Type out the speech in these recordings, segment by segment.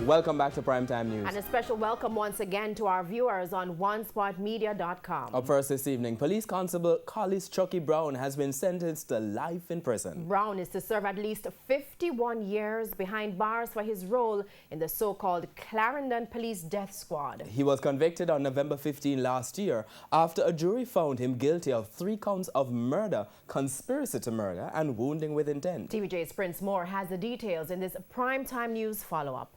Welcome back to Primetime News. And a special welcome once again to our viewers on onespotmedia.com. Up first this evening, Police Constable Chucky Brown has been sentenced to life in prison. Brown is to serve at least 51 years behind bars for his role in the so-called Clarendon Police Death Squad. He was convicted on November 15 last year after a jury found him guilty of 3 counts of murder, conspiracy to murder, and wounding with intent. TVJ's Prince Moore has the details in this Primetime News follow-up.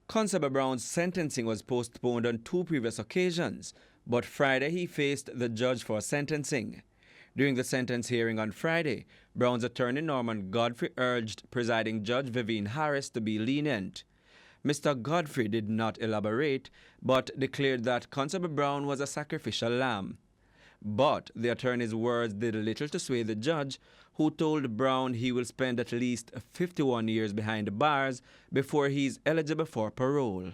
Constable Brown's sentencing was postponed on 2 previous occasions, but Friday he faced the judge for sentencing. During the sentence hearing on Friday, Brown's attorney Norman Godfrey urged presiding Judge Vivian Harris to be lenient. Mr. Godfrey did not elaborate, but declared that Constable Brown was a sacrificial lamb. But the attorney's words did little to sway the judge, who told Brown he will spend at least 51 years behind the bars before he is eligible for parole.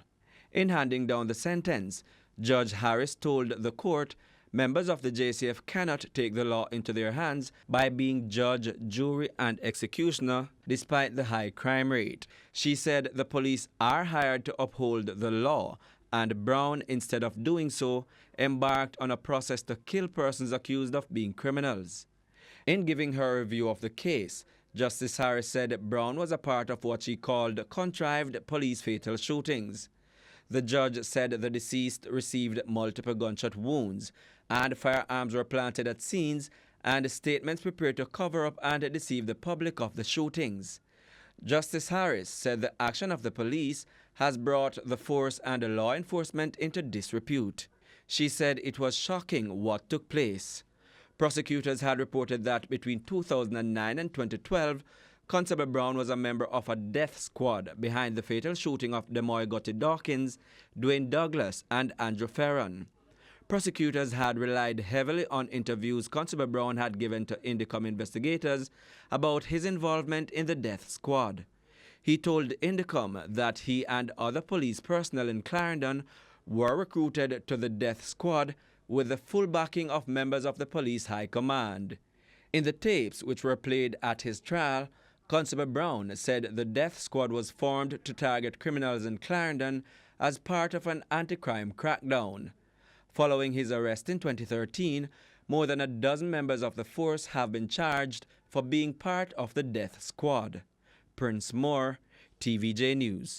In handing down the sentence, Judge Harris told the court members of the JCF cannot take the law into their hands by being judge, jury, and executioner despite the high crime rate. She said the police are hired to uphold the law, and Brown, instead of doing so, embarked on a process to kill persons accused of being criminals. In giving her review of the case, Justice Harris said Brown was a part of what she called contrived police fatal shootings. The judge said the deceased received multiple gunshot wounds and firearms were planted at scenes and statements prepared to cover up and deceive the public of the shootings. Justice Harris said the action of the police has brought the force and the law enforcement into disrepute. She said it was shocking what took place. Prosecutors had reported that between 2009 and 2012, Constable Brown was a member of a death squad behind the fatal shooting of Demoy Gotti Dawkins, Dwayne Douglas, and Andrew Ferron. Prosecutors had relied heavily on interviews Constable Brown had given to Indicom investigators about his involvement in the death squad. He told Indicom that he and other police personnel in Clarendon were recruited to the death squad with the full backing of members of the police high command. In the tapes which were played at his trial, Constable Brown said the death squad was formed to target criminals in Clarendon as part of an anti-crime crackdown. Following his arrest in 2013, more than a dozen members of the force have been charged for being part of the death squad. Prince Moore, TVJ News.